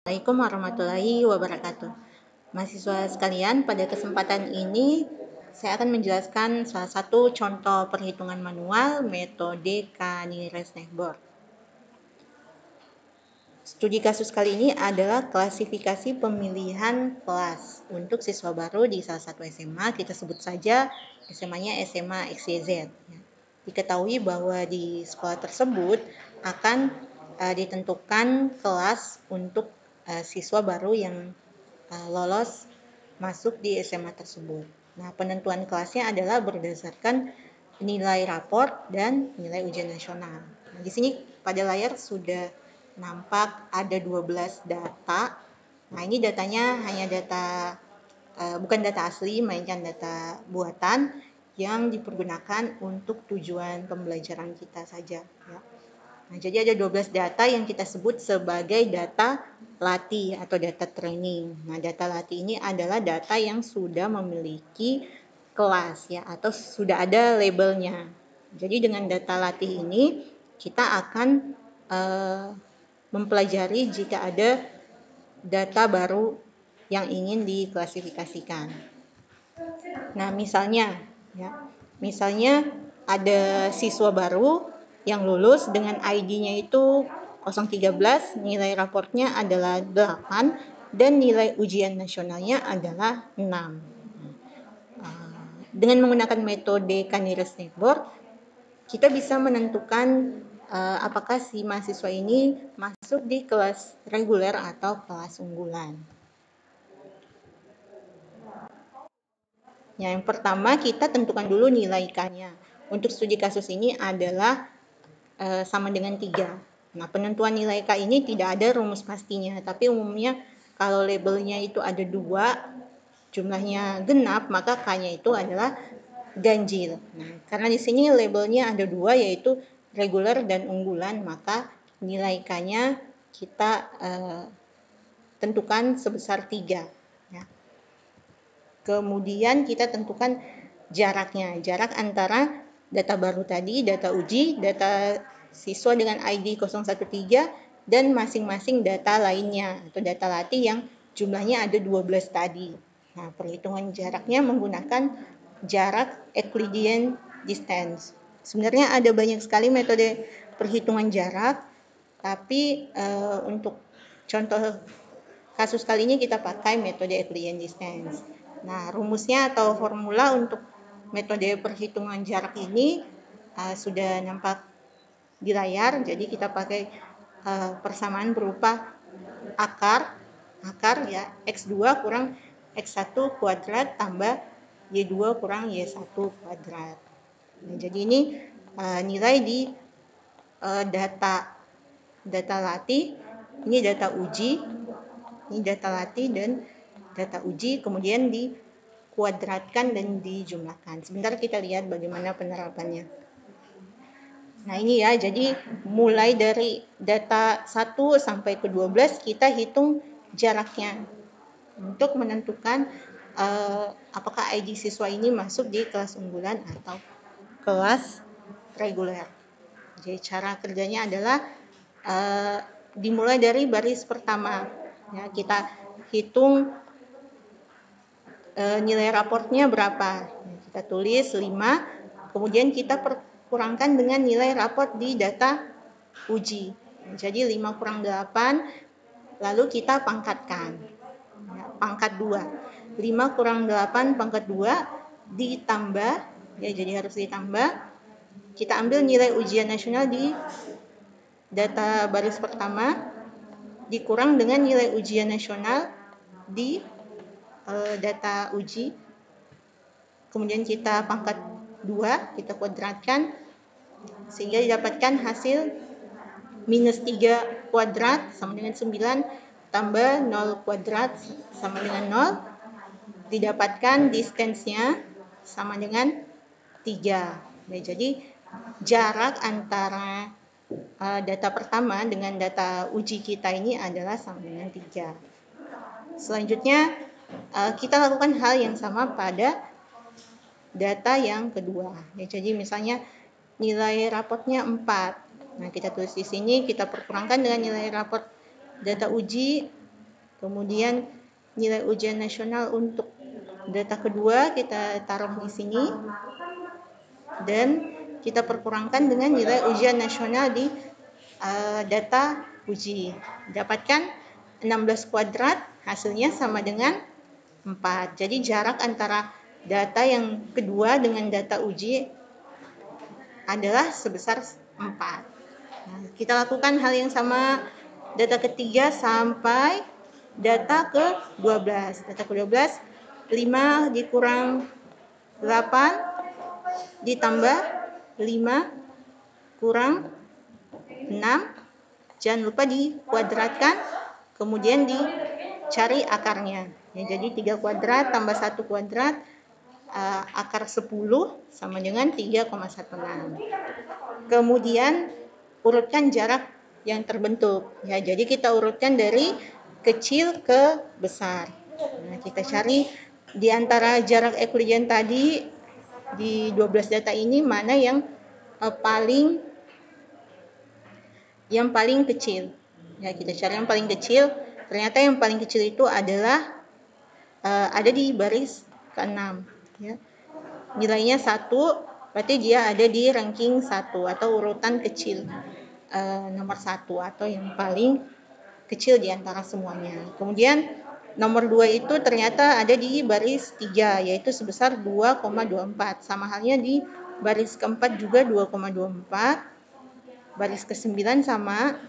Assalamualaikum warahmatullahi wabarakatuh. Mahasiswa sekalian, pada kesempatan ini saya akan menjelaskan salah satu contoh perhitungan manual metode Canires-Nesbor. Studi kasus kali ini adalah klasifikasi pemilihan kelas untuk siswa baru di salah satu SMA. Kita sebut saja SMA-nya SMA XYZ. Diketahui bahwa di sekolah tersebut akan ditentukan kelas untuk siswa baru yang lolos masuk di SMA tersebut. Nah, penentuan kelasnya adalah berdasarkan nilai rapor dan nilai ujian nasional. Nah, di sini pada layar sudah nampak ada 12 data. Nah, ini datanya hanya data bukan data asli, melainkan data buatan yang dipergunakan untuk tujuan pembelajaran kita saja, ya. Nah, jadi ada 12 data yang kita sebut sebagai data latih atau data training. Nah, data latih ini adalah data yang sudah memiliki kelas, ya, atau sudah ada labelnya. Jadi dengan data latih ini kita akan mempelajari jika ada data baru yang ingin diklasifikasikan. Nah, misalnya ada siswa baru yang lulus dengan ID-nya itu 013, nilai raportnya adalah 8 dan nilai ujian nasionalnya adalah 6. Dengan menggunakan metode Canires-Nesbor, kita bisa menentukan apakah si mahasiswa ini masuk di kelas reguler atau kelas unggulan. Yang pertama kita tentukan dulu nilai K-nya. Untuk studi kasus ini adalah sama dengan 3. Nah, penentuan nilai K ini tidak ada rumus pastinya, tapi umumnya kalau labelnya itu ada 2, jumlahnya genap, maka K-nya itu adalah ganjil. Nah, karena di sini labelnya ada 2, yaitu reguler dan unggulan, maka nilai K-nya kita tentukan sebesar 3. Ya. Kemudian kita tentukan jaraknya, jarak antara data baru tadi, data uji, data siswa dengan ID 013, dan masing-masing data lainnya atau data latih yang jumlahnya ada 12 tadi. Nah, perhitungan jaraknya menggunakan jarak Euclidean distance. Sebenarnya ada banyak sekali metode perhitungan jarak, tapi untuk contoh kasus kali ini kita pakai metode Euclidean distance. Nah, rumusnya atau formula untuk metode perhitungan jarak ini sudah nampak di layar. Jadi kita pakai persamaan berupa akar ya, X2 kurang X1 kuadrat tambah Y2 kurang Y1 kuadrat. Nah, jadi ini nilai di data latih, ini data uji, ini data latih dan data uji, kemudian dikuadratkan dan dijumlahkan. Sebentar kita lihat bagaimana penerapannya. Nah, ini ya, jadi mulai dari data 1 sampai ke 12 kita hitung jaraknya untuk menentukan apakah ID siswa ini masuk di kelas unggulan atau kelas reguler. Jadi cara kerjanya adalah dimulai dari baris pertama. Ya, kita hitung nilai raportnya berapa. Kita tulis 5, kemudian kita kurangkan dengan nilai raport di data uji. Jadi 5 kurang 8, lalu kita pangkatkan. Ya, pangkat 2. 5 kurang 8 pangkat 2 ditambah, ya, jadi harus ditambah. Kita ambil nilai ujian nasional di data baris pertama, dikurang dengan nilai ujian nasional di data uji. Kemudian kita pangkat 2, kita kuadratkan sehingga didapatkan hasil minus 3 kuadrat sama dengan 9 tambah 0 kuadrat sama dengan 0, didapatkan distance-nya sama dengan 3. Nah, jadi jarak antara data pertama dengan data uji kita ini adalah sama dengan 3. Selanjutnya kita lakukan hal yang sama pada data yang kedua. Ya, jadi misalnya nilai raportnya 4. Nah, kita tulis di sini, kita perkurangkan dengan nilai raport data uji Kemudian nilai ujian nasional untuk data kedua kita taruh di sini. Dan kita perkurangkan dengan nilai ujian nasional di data uji. Dapatkan 16 kuadrat, hasilnya sama dengan 4. Jadi jarak antara data yang kedua dengan data uji adalah sebesar 4. Nah, kita lakukan hal yang sama data ketiga sampai data ke-12. Data ke-12, 5 dikurang 8 ditambah 5 kurang 6. Jangan lupa dikuadratkan, kemudian dicari akarnya. Ya, jadi 3 kuadrat tambah 1 kuadrat, akar 10 sama dengan 3,16. Kemudian urutkan jarak yang terbentuk. Ya, jadi kita urutkan dari kecil ke besar. Nah, kita cari di antara jarak Euclidean tadi di 12 data ini mana yang paling kecil. Ya, kita cari yang paling kecil. Ternyata yang paling kecil itu adalah ada di baris ke-6. Ya. Nilainya 1, berarti dia ada di ranking 1 atau urutan kecil, nomor 1 atau yang paling kecil di antara semuanya. Kemudian nomor 2 itu ternyata ada di baris 3, yaitu sebesar 2,24. Sama halnya di baris keempat juga 2,24. Baris ke-9 sama,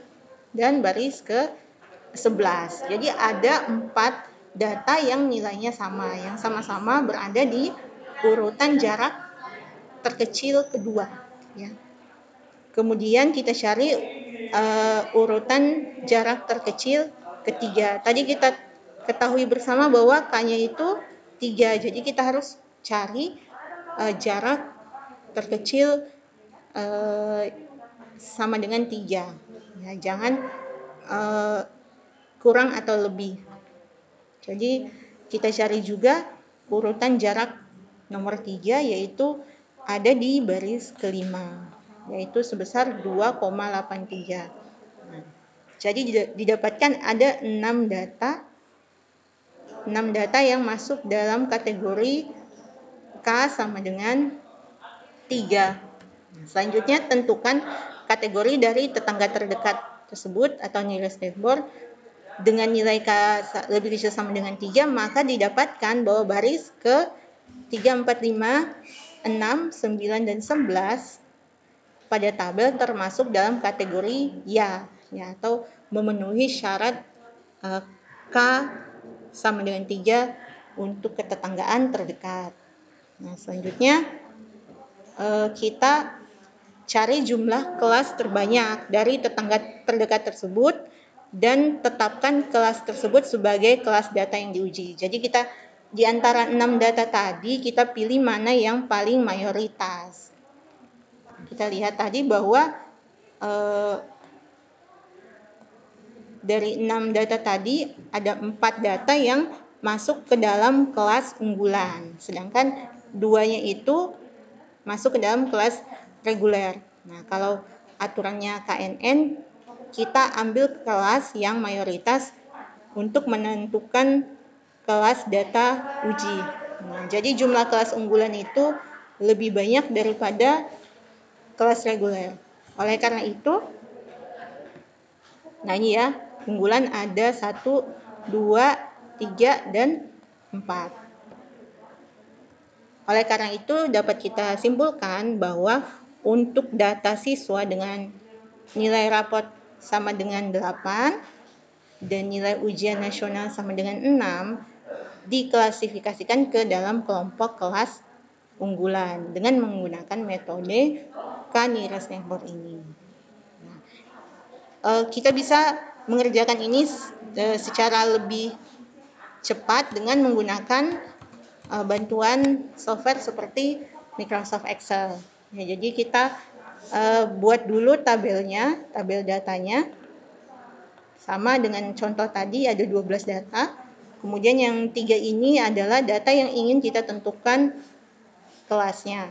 dan baris ke-11. Jadi ada 4 data yang nilainya sama, yang sama-sama berada di urutan jarak terkecil kedua. Ya. Kemudian kita cari urutan jarak terkecil ketiga. Tadi kita ketahui bersama bahwa K-nya itu 3, jadi kita harus cari jarak terkecil sama dengan 3. Ya, jangan kurang atau lebih. Jadi kita cari juga urutan jarak nomor 3, yaitu ada di baris ke-5, yaitu sebesar 2,83. Nah, jadi didapatkan ada 6 data yang masuk dalam kategori K sama dengan 3. Selanjutnya tentukan kategori dari tetangga terdekat tersebut atau nearest neighbor. Dengan nilai K lebih kecil sama dengan 3, maka didapatkan bahwa baris ke 3, 4, 5, 6, 9, dan 11 pada tabel termasuk dalam kategori ya atau memenuhi syarat K sama dengan 3 untuk ketetanggaan terdekat. Nah, selanjutnya kita cari jumlah kelas terbanyak dari tetangga terdekat tersebut dan tetapkan kelas tersebut sebagai kelas data yang diuji. Jadi kita di antara 6 data tadi kita pilih mana yang paling mayoritas. Kita lihat tadi bahwa dari 6 data tadi ada 4 data yang masuk ke dalam kelas unggulan, sedangkan 2-nya itu masuk ke dalam kelas reguler. Nah, kalau aturannya KNN, kita ambil kelas yang mayoritas untuk menentukan kelas data uji. Nah, jadi jumlah kelas unggulan itu lebih banyak daripada kelas reguler. Oleh karena itu, nah ini ya, unggulan ada 1, 2, 3, dan 4. Oleh karena itu dapat kita simpulkan bahwa untuk data siswa dengan nilai rapot sama dengan 8 dan nilai ujian nasional sama dengan 6 diklasifikasikan ke dalam kelompok kelas unggulan dengan menggunakan metode K-nearest neighbor ini. Nah, kita bisa mengerjakan ini secara lebih cepat dengan menggunakan bantuan software seperti Microsoft Excel. Ya, jadi kita buat dulu tabel datanya. Sama dengan contoh tadi ada 12 data. Kemudian yang 3 ini adalah data yang ingin kita tentukan kelasnya.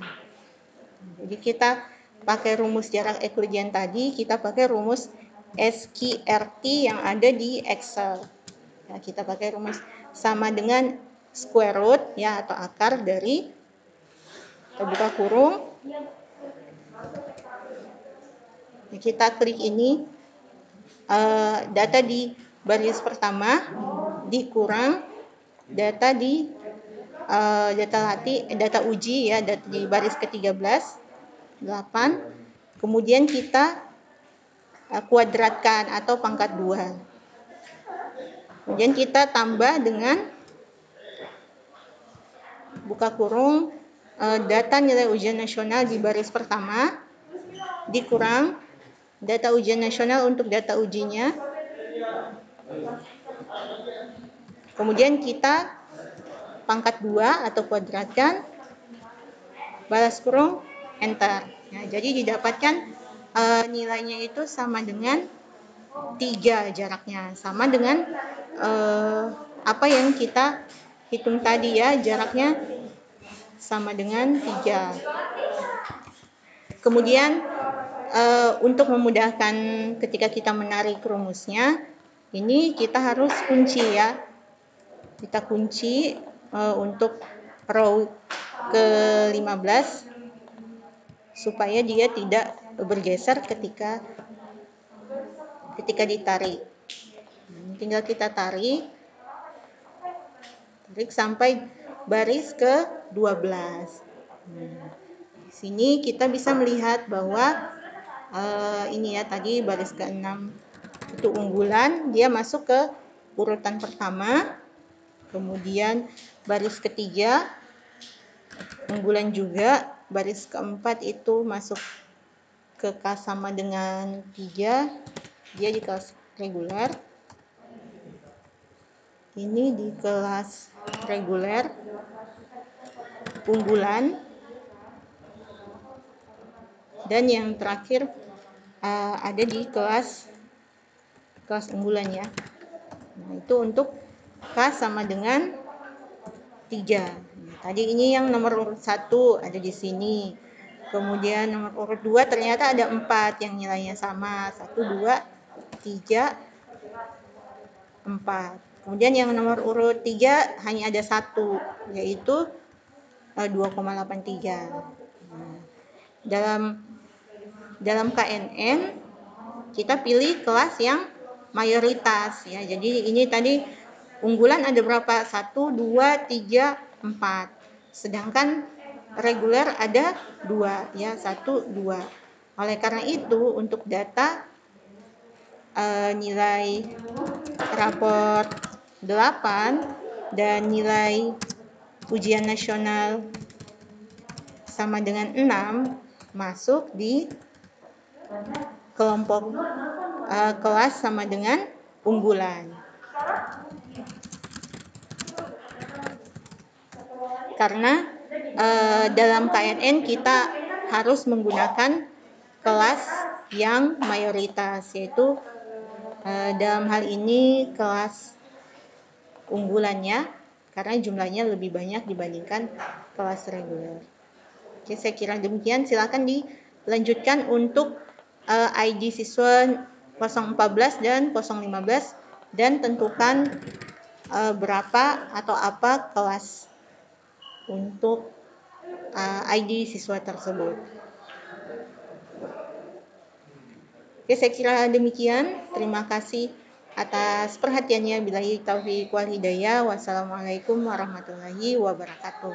Jadi kita pakai rumus jarak Euclidean tadi, kita pakai rumus SQRT yang ada di Excel. Ya, kita pakai rumus sama dengan square root ya atau akar dari, kita buka kurung, kita klik ini, data di baris pertama dikurang data di data uji ya, data di baris ke-13 8, kemudian kita kuadratkan atau pangkat 2. Kemudian kita tambah dengan buka kurung data nilai ujian nasional di baris pertama dikurang data ujian nasional untuk data ujinya. Kemudian kita pangkat 2 atau kuadratkan, balas kurung, enter. Nah, jadi didapatkan nilainya itu sama dengan 3 jaraknya, sama dengan apa yang kita hitung tadi ya, jaraknya sama dengan 3. Kemudian untuk memudahkan ketika kita menarik rumusnya, ini kita harus kunci ya. Kita kunci untuk row ke-15 supaya dia tidak bergeser ketika ditarik. Tinggal kita tarik sampai baris ke-12. Di sini kita bisa melihat bahwa ini ya, tadi baris ke-6 itu unggulan, dia masuk ke urutan pertama. Kemudian baris ketiga unggulan juga, baris keempat itu masuk ke kelas sama dengan 3, dia di kelas reguler. Ini di kelas reguler unggulan, dan yang terakhir ada di kelas unggulan ya. Nah, itu untuk kelas sama dengan 3. Nah, tadi ini yang nomor urut 1 ada di sini. Kemudian nomor urut 2 ternyata ada 4 yang nilainya sama. 1, 2, 3, 4. Kemudian yang nomor urut 3 hanya ada 1, yaitu 2,83. Nah, dalam KNN kita pilih kelas yang mayoritas ya. Jadi ini tadi unggulan ada berapa? 1, 2, 3, 4. Sedangkan reguler ada 2 ya, 1, 2. Oleh karena itu untuk data nilai rapor 8 dan nilai ujian nasional sama dengan 6 masuk di kelompok kelas sama dengan unggulan. Karena dalam KNN kita harus menggunakan kelas yang mayoritas, yaitu dalam hal ini kelas unggulannya, karena jumlahnya lebih banyak dibandingkan kelas reguler. Oke, saya kira demikian. Silakan dilanjutkan untuk ID siswa 014 dan 015 dan tentukan berapa atau apa kelas untuk ID siswa tersebut. Oke, saya kira demikian. Terima kasih atas perhatiannya. Billahi taufiq wal hidayah. Wassalamualaikum warahmatullahi wabarakatuh.